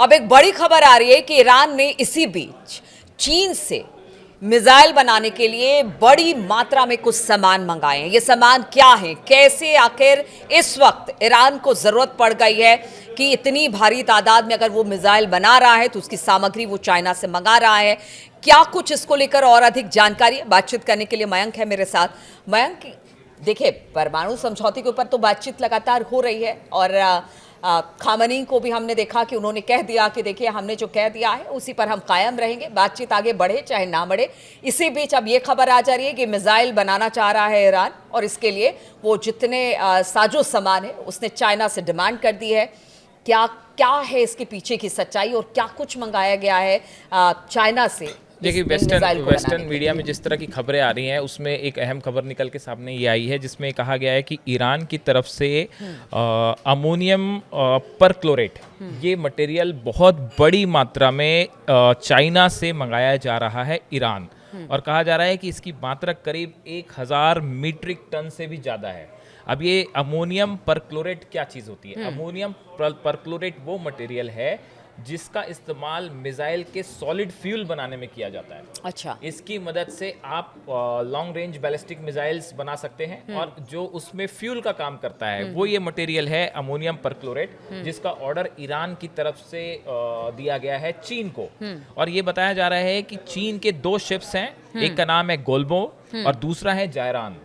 अब एक बड़ी खबर आ रही है कि ईरान ने इसी बीच चीन से मिसाइल बनाने के लिए बड़ी मात्रा में कुछ सामान मंगाए हैं। ये सामान क्या है, कैसे आखिर इस वक्त ईरान को जरूरत पड़ गई है कि इतनी भारी तादाद में अगर वो मिसाइल बना रहा है तो उसकी सामग्री वो चाइना से मंगा रहा है। क्या कुछ इसको लेकर और अधिक जानकारी है, बातचीत करने के लिए मयंक है मेरे साथ। मयंक, देखिए, परमाणु समझौते के ऊपर तो बातचीत लगातार हो रही है और खामनी को भी हमने देखा कि उन्होंने कह दिया कि देखिए, हमने जो कह दिया है उसी पर हम कायम रहेंगे, बातचीत आगे बढ़े चाहे ना बढ़े। इसी बीच अब ये खबर आ जा रही है कि मिसाइल बनाना चाह रहा है ईरान और इसके लिए वो जितने साजो सामान है उसने चाइना से डिमांड कर दी है। क्या क्या है इसके पीछे की सच्चाई और क्या कुछ मंगाया गया है चाइना से? देखिए, वेस्टर्न मीडिया में जिस तरह की खबरें आ रही हैं उसमें एक अहम खबर निकल के सामने ये आई है जिसमें कहा गया है कि ईरान की तरफ से अमोनियम परक्लोरेट ये मटेरियल बहुत बड़ी मात्रा में चाइना से मंगाया जा रहा है ईरान। और कहा जा रहा है कि इसकी मात्रा करीब 1000 मीट्रिक टन से भी ज़्यादा है। अब ये अमोनियम परक्लोरेट क्या चीज़ होती है? अमोनियम परक्लोरेट वो मटेरियल है जिसका इस्तेमाल मिसाइल के सॉलिड फ्यूल बनाने में किया जाता है। अच्छा। इसकी मदद से आप लॉन्ग रेंज बैलिस्टिक मिसाइल्स बना सकते हैं और जो उसमें फ्यूल का काम करता है वो ये मटेरियल है अमोनियम परक्लोरेट, जिसका ऑर्डर ईरान की तरफ से दिया गया है चीन को। और ये बताया जा रहा है कि चीन के 2 शिप्स हैं, एक का नाम है गोल्बो और दूसरा है जायरान।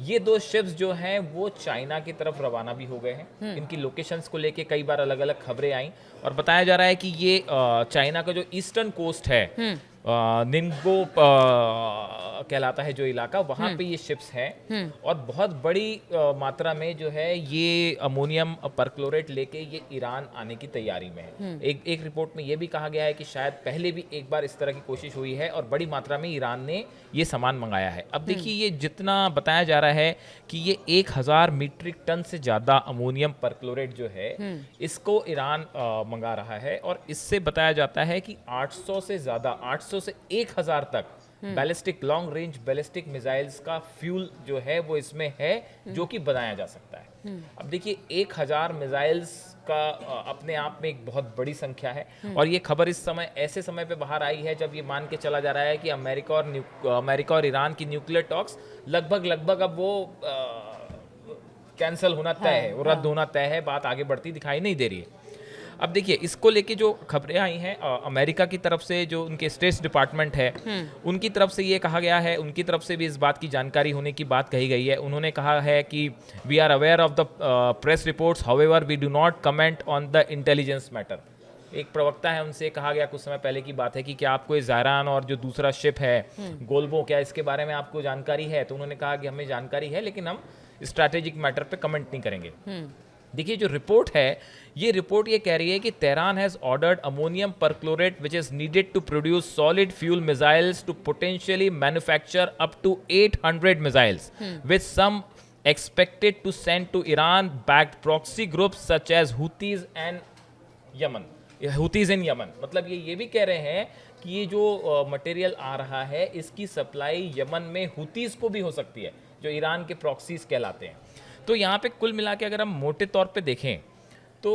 ये 2 शिप्स जो हैं वो चाइना की तरफ रवाना भी हो गए हैं। इनकी लोकेशंस को लेके कई बार अलग अलग खबरें आई और बताया जा रहा है कि ये चाइना का जो ईस्टर्न कोस्ट है, निंगो कहलाता है जो इलाका, वहाँ पे ये शिप्स हैं और बहुत बड़ी मात्रा में जो है ये अमोनियम परक्लोरेट लेके ये ईरान आने की तैयारी में है। एक रिपोर्ट में ये भी कहा गया है कि शायद पहले भी एक बार इस तरह की कोशिश हुई है और बड़ी मात्रा में ईरान ने ये सामान मंगाया है। अब देखिए, ये जितना बताया जा रहा है कि ये 1000 मीट्रिक टन से ज़्यादा अमोनियम परक्लोरेट जो है इसको ईरान मंगा रहा है और इससे बताया जाता है कि 800 से ज़्यादा 800 से 1000 तक ballistic long range ballistic missiles का फ्यूल जो है वो इसमें है जो कि बनाया जा सकता है। अब देखिए, 1000 मिसाइल्स का अपने आप में एक बहुत बड़ी संख्या है और ये खबर इस समय ऐसे समय पे बाहर आई है जब ये मान के चला जा रहा है कि अमेरिका और ईरान की न्यूक्लियर टॉक्स लगभग अब वो कैंसिल होना तय है, वो रद्द होना तय है, बात आगे बढ़ती दिखाई नहीं दे रही है। अब देखिए, इसको लेके जो खबरें आई हैं अमेरिका की तरफ से, जो उनके स्टेट डिपार्टमेंट है उनकी तरफ से ये कहा गया है, उनकी तरफ से भी इस बात की जानकारी होने की बात कही गई है। उन्होंने कहा है कि we are aware of the press reports, however we do not comment on the intelligence matter. एक प्रवक्ता है, उनसे कहा गया कुछ समय पहले की बात है कि क्या आपको इस जायरान और जो दूसरा शिप है गोल्बो, क्या इसके बारे में आपको जानकारी है? तो उन्होंने कहा कि हमें जानकारी है लेकिन हम स्ट्रैटेजिक मैटर पे कमेंट नहीं करेंगे। देखिए, जो रिपोर्ट है ये रिपोर्ट ये कह रही है कि Tehran has ordered ammonium perchlorate which is needed to produce solid fuel missiles to potentially manufacture up to 800 missiles with some expected to send to Iran backed proxy groups such as Houthis and Yemen. Houthis in Yemen, मतलब ये भी कह रहे हैं कि ये जो material आ रहा है इसकी सप्लाई यमन में हुतीस को भी हो सकती है, जो ईरान के प्रॉक्सीज कहलाते हैं। तो यहाँ पे कुल मिला के अगर हम मोटे तौर पे देखें तो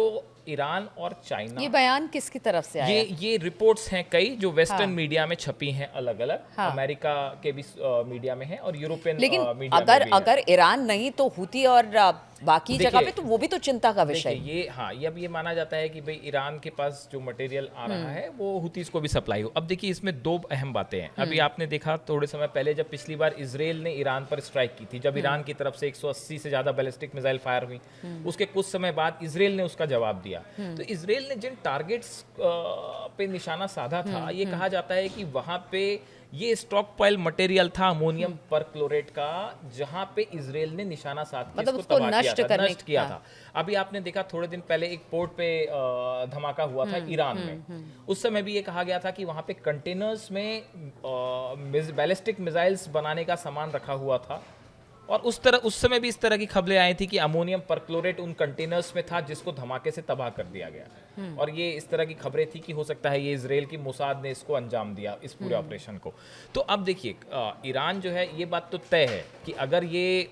ईरान और चाइना, ये बयान किसकी तरफ से आया? ये रिपोर्ट्स हैं कई जो वेस्टर्न मीडिया में छपी हैं अलग अलग। अमेरिका के भी मीडिया में है और यूरोपियन मीडिया में भी अगर ईरान नहीं तो हुती और बाकी जगह पे तो वो भी तो चिंता का विषय है। ये अब ये माना जाता है कि भाई ईरान के पास जो मटेरियल आ रहा है वो हुतीस को भी सप्लाई हो। अब देखिए, इसमें 2 अहम बातें हैं। अभी आपने देखा थोड़े समय पहले जब पिछली बार इजराइल ने ईरान पर स्ट्राइक की थी, जब ईरान की तरफ से 180 से ज्यादा बैलिस्टिक मिसाइल फायर हुई, उसके कुछ समय बाद इजराइल ने उसका जवाब दिया। तो इजराइल ने जिन टारगेट्स पे निशाना साधा था, ये कहा जाता है कि वहां पे ये स्टॉक पाइल मटेरियल था अमोनियम परक्लोरेट का, जहां पे इजराइल ने निशाना साध के मतलब उसको नष्ट किया था। अभी आपने देखा थोड़े दिन पहले एक पोर्ट पे धमाका हुआ था ईरान में। उस समय भी ये कहा गया था कि वहां पे कंटेनर्स में बैलिस्टिक मिसाइल्स बनाने का सामान रखा हुआ था और उस समय भी इस तरह की खबरें आई थी कि अमोनियम परक्लोरेट उन कंटेनर्स में था जिसको धमाके से तबाह कर दिया गया। और ये इस तरह की खबरें थी कि हो सकता है ये इजराइल की मोसाद ने इसको अंजाम दिया, इस पूरे ऑपरेशन को। तो अब देखिए, ईरान जो है, ये बात तो तय है कि अगर ये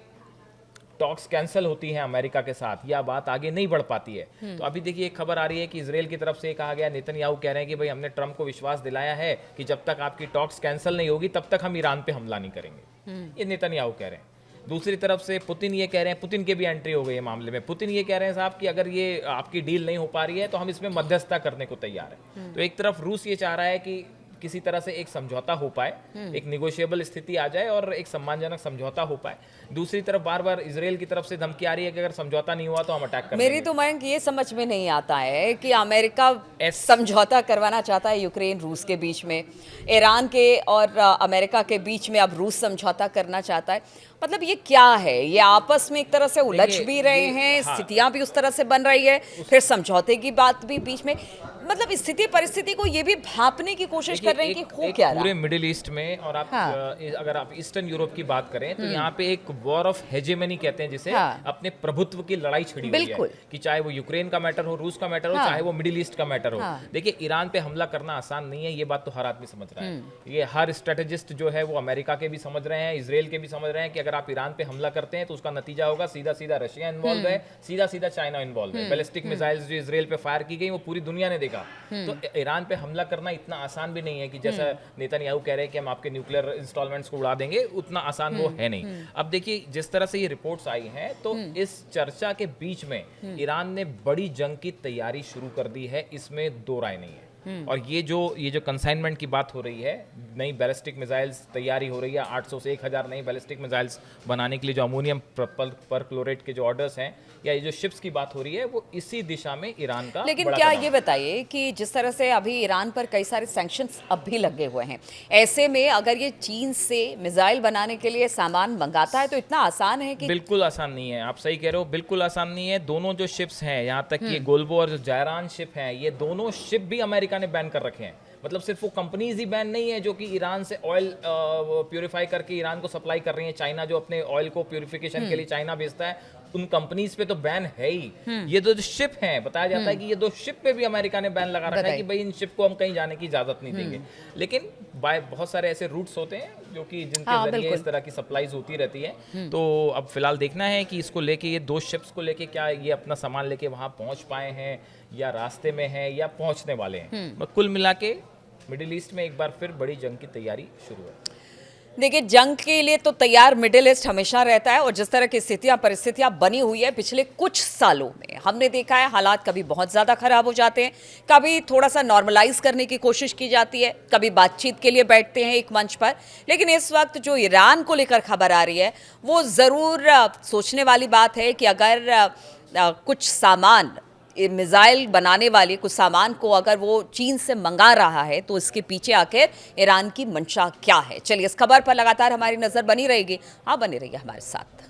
टॉक्स कैंसिल होती हैं अमेरिका के साथ या बात आगे नहीं बढ़ पाती है। तो अभी देखिए एक खबर आ रही है कि इजराइल की तरफ से कहा गया, नेतन्याहू कह रहे हैं कि भाई हमने ट्रंप को विश्वास दिलाया है कि जब तक आपकी टॉक्स कैंसिल नहीं होगी तब तक हम ईरान पे हमला नहीं करेंगे। ये नेतन्याहू कह रहे हैं। दूसरी तरफ से पुतिन ये कह रहे हैं, पुतिन के भी एंट्री हो गई है मामले में। पुतिन ये कह रहे हैं साहब कि अगर ये आपकी डील नहीं हो पा रही है तो हम इसमें मध्यस्थता करने को तैयार है। तो एक तरफ रूस ये चाह रहा है कि किसी तरह से एक समझौता हो पाए, एक निगोशिएबल स्थिति आ जाए और एक सम्मानजनक समझौता हो पाए। दूसरी तरफ बार बार इजराइल की तरफ से धमकी आ रही है कि अगर समझौता नहीं हुआ तो हम अटैक करेंगे। मेरी तो मयंक ये समझ में नहीं आता है कि अमेरिका समझौता करवाना चाहता है यूक्रेन रूस के बीच में, ईरान के और अमेरिका के बीच में अब रूस समझौता करना चाहता है। मतलब ये क्या है? ये आपस में एक तरह से उलझ भी रहे हैं, स्थितियां भी उस तरह से बन रही है, फिर समझौते की बात भी बीच में। मतलब स्थिति परिस्थिति को ये भी भांपने की कोशिश कर रहे हैं कि हो क्या रहा पूरे मिडिल ईस्ट में। और आप अगर आप ईस्टर्न यूरोप की बात करें तो यहाँ पे एक वॉर ऑफ हेजेमनी कहते हैं जिसे, अपने प्रभुत्व की लड़ाई छिड़ी हुई है कि चाहे वो यूक्रेन का मैटर हो, रूस का मैटर हो, चाहे वो मिडिल ईस्ट का मैटर हो। देखिए ईरान पे हमला करना आसान नहीं है, ये बात तो हर आदमी समझ रहा है। ये हर स्ट्रेटेजिस्ट जो है वो अमेरिका के भी समझ रहे हैं, इजराइल के भी समझ रहे हैं कि अगर आप ईरान पे हमला करते हैं तो उसका नतीजा होगा सीधा सीधा रशिया इन्वॉल्व है, सीधा सीधा चाइना इन्वॉल्व है। बैलिस्टिक मिसाइल्स जो इजराइल पे फायर की गई वो पूरी दुनिया ने देखा। तो ईरान पे हमला करना इतना आसान भी नहीं है कि जैसा नेतन्याहू कह रहे हैं कि हम आपके न्यूक्लियर इंस्टॉलमेंट्स को उड़ा देंगे, उतना आसान वो है नहीं। अब देखिए जिस तरह से ये रिपोर्ट्स आई हैं तो इस चर्चा के बीच में ईरान ने बड़ी जंग की तैयारी शुरू कर दी है, इसमें दो राय नहीं है। और ये जो कंसाइनमेंट की बात हो रही है, नई बैलिस्टिक मिसाइल्स तैयारी हो रही है, 800 से 1000 नई बैलिस्टिक मिसाइल्स बनाने के लिए जो अमोनियम परक्लोरेट के जो ऑर्डर्स हैं, या ये जो शिप्स की बात हो रही है, वो इसी दिशा में ईरान का। लेकिन क्या ये बताइए कि जिस तरह से अभी ईरान पर कई सारे सैंक्शंस अब भी लगे हुए हैं, ऐसे में अगर ये चीन से मिसाइल बनाने के लिए सामान मंगाता है तो इतना आसान है कि? बिल्कुल आसान नहीं है, आप सही कह रहे हो, बिल्कुल आसान नहीं है। दोनों जो शिप्स हैं, यहाँ तक कि गोल्बो और जो जायरान शिप हैं, ये दोनों शिप भी अमेरिका ने बैन कर रखे हैं। मतलब सिर्फ वो कंपनीज ही बैन नहीं है जो कि ईरान से ऑयल प्यूरिफाई करके ईरान को सप्लाई कर रही है। चाइना जो अपने ऑयल को प्यूरिफिकेशन के लिए चाइना भेजता है, उन कंपनीज पे तो बैन है ही। ये दो शिप हैं, बताया जाता है कि ये दो शिप पे भी अमेरिका ने बैन लगा रखा है कि भाई इन शिप को हम कहीं जाने की इजाजत नहीं देंगे। लेकिन बाय बहुत सारे ऐसे रूट्स होते हैं जो कि जिनके जरिए इस तरह की सप्लाईज होती रहती है। तो अब फिलहाल देखना है कि इसको लेके, ये दो शिप्स को लेके क्या ये अपना सामान लेके वहां पहुंच पाए हैं या रास्ते में है या पहुंचने वाले हैं। कुल मिला के मिडिल ईस्ट में एक बार फिर बड़ी जंग की तैयारी शुरू है। देखिए जंग के लिए तो तैयार मिडिल ईस्ट हमेशा रहता है, और जिस तरह की स्थितियां परिस्थितियां बनी हुई है पिछले कुछ सालों में हमने देखा है, हालात कभी बहुत ज़्यादा खराब हो जाते हैं, कभी थोड़ा सा नॉर्मलाइज करने की कोशिश की जाती है, कभी बातचीत के लिए बैठते हैं एक मंच पर। लेकिन इस वक्त जो ईरान को लेकर खबर आ रही है वो ज़रूर सोचने वाली बात है कि अगर कुछ सामान, मिसाइल बनाने वाले कुछ सामान को अगर वो चीन से मंगा रहा है तो इसके पीछे आखिर ईरान की मंशा क्या है। चलिए इस खबर पर लगातार हमारी नज़र बनी रहेगी, आप बने रहिए हमारे साथ।